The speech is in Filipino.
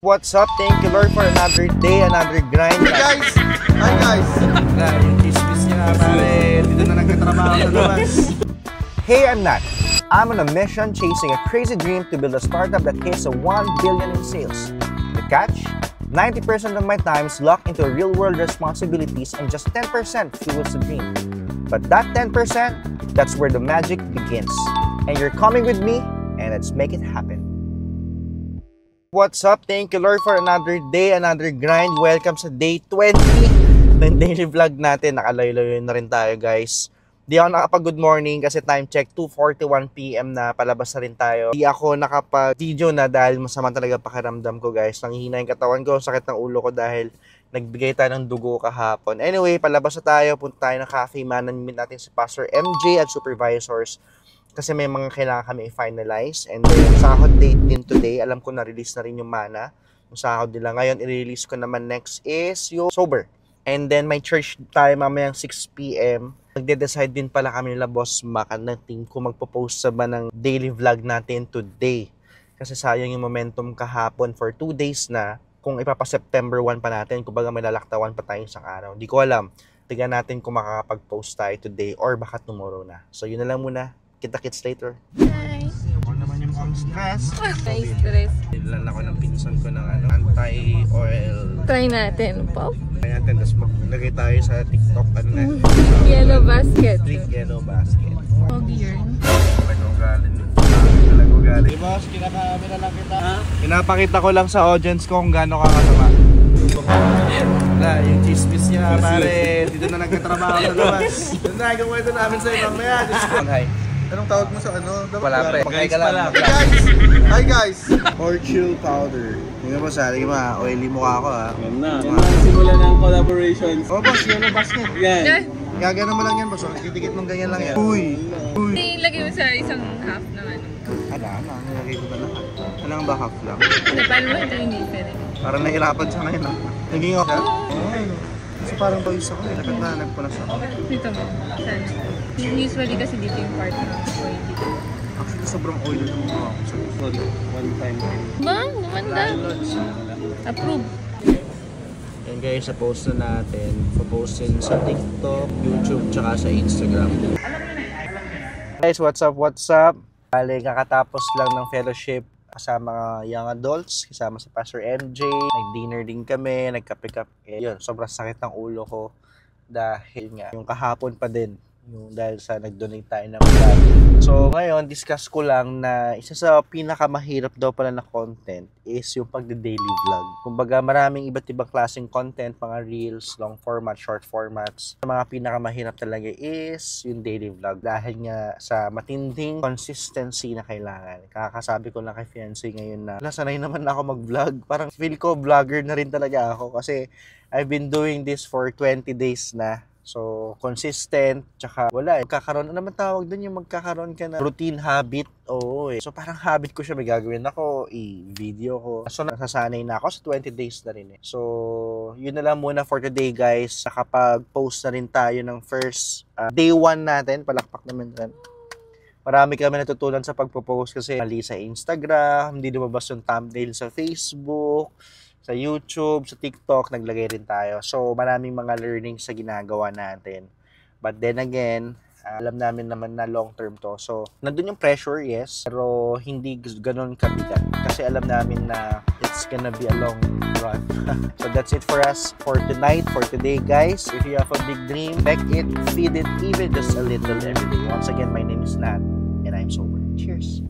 What's up? Thank you Lord for another day, another grind. Hi guys! Hi guys! Yung chismis niya pare, dito na nagkatrabaho sa labas. Hey, I'm Nat. I'm on a mission chasing a crazy dream to build a startup that hits a 1 billion in sales. The catch? 90% of my time is locked into real-world responsibilities and just 10% fuels the dream. But that 10%, that's where the magic begins. And you're coming with me, and let's make it happen. What's up? Thank you Lord for another day, another grind. Welcome sa day 20 ng daily vlog natin. Nakalayo-layo na rin tayo guys. Di ako nakapag-good morning kasi time check 2:41 PM na, palabas na rin tayo. Di ako nakapag-video na dahil masama talaga pakiramdam ko guys. Nanghihina yung katawan ko, sakit ng ulo ko dahil nagbigay tayo ng dugo kahapon. Anyway, palabas na tayo, punta tayo ng cafe. Manamit natin si Pastor MJ at supervisors. Kasi may mga kailangan kami i-finalize. And then, sahod date din today. Alam ko na-release na rin yung mana. Yung sahod nila. Ngayon, i-release ko naman next is yung sober. And then, may church tayo mamayang 6 PM. Nagde-decide din pala kami nila, Boss Mac, at ng team ko magpo-post sa ba ng daily vlog natin today. Kasi sayang yung momentum kahapon for 2 days na. Kung ipapa-September 1 pa natin, kumbaga may lalaktawan pa tayo isang araw. Hindi ko alam. Tignan natin kung makakapag-post tayo today or baka tomorrow na. So, yun na lang muna. Kita-kits later. Hi! Ako naman yung stress. May stress. Nilan ako ng pinsan ko ng anti-oil. Try natin, Pop. Try natin, tapos maglagay tayo sa TikTok. Yellow basket. Trick yellow basket. Pogi yun. Di boss, kinakamera lang kita. Pinapakita ko lang sa audience ko kung gaano ka kasama. Wala, yung chismis niya pare, dito na nagkatrabaho sa labas. Doon na, gawin ito namin sa ibang maya. Hi. Anong tawag mo sa ano? Wala pre, pagkay ka lang. Hi guys! Hi guys! Orchil powder. Tingnan mo sa, tingnan mo, oily mukha ako ha. Yan na. Yan na simula ng collaborations. Oh boss, yellow basket. Yan. Gagano mo lang yan boss, titikit mong ganyan lang yan. Uy! Ilagay mo sa isang half ng ano. Ano, nilagay ko na lahat. Ano ba half lang? Ano, paano mo ito hindi pwede? Parang nahirapan siya ngayon ha. Naging ako. Kasi parang pawis ako, dapat na nagpunas ako. Dito mo. Sana. Usually kasi dito yung part ng oil dito. Actually, sobrang oily ng mukha ako. Sorry, one time. Bang, gumanda. Approve. Yan guys, sa post na natin. Papostin sa TikTok, YouTube, tsaka sa Instagram. Guys, what's up, what's up? Bale, kakatapos lang ng fellowship kasama mga young adults, kasama si Pastor MJ. Nag-dinner din kami, nagkape-kape. Yun, sobrang sakit ng ulo ko dahil nga, yung kahapon pa din. Yung dahil sa nag-donate tayo ng vlog. So ngayon, discuss ko lang na isa sa pinakamahirap daw pala na content is yung pagde-daily vlog. Kumbaga maraming iba't ibang klaseng content, mga reels, long format, short formats. Ang mga pinakamahirap talaga is yung daily vlog dahil nga sa matinding consistency na kailangan. Kakasabi ko lang kay fiancé ngayon na sanay naman na ako mag-vlog. Parang feel ko vlogger na rin talaga ako kasi I've been doing this for 20 days na. So, consistent, tsaka wala eh. Magkakaroon, ano naman tawag doon yung magkakaroon ka na routine habit? Oo eh. So, parang habit ko siya, may gagawin ako, i-video ko. So, nasasanay na ako sa 20 days na rin eh. So, yun na lang muna for today guys. Nakapag-post na rin tayo ng first day 1 natin. Palakpak naman rin. Marami kami natutunan sa pagpo-post kasi mali sa Instagram, hindi lumabas yung thumbnail sa Facebook, sa YouTube, sa TikTok, naglagay rin tayo. So, maraming mga learnings sa ginagawa natin. But then again, alam namin naman na long term to. So, nandun yung pressure, yes. Pero hindi ganun kabigat. Kasi alam namin na it's gonna be a long run. So, that's it for us for tonight, for today, guys. If you have a big dream, back it, feed it, even just a little every day. Once again, my name is Nat, and I'm sober. Cheers!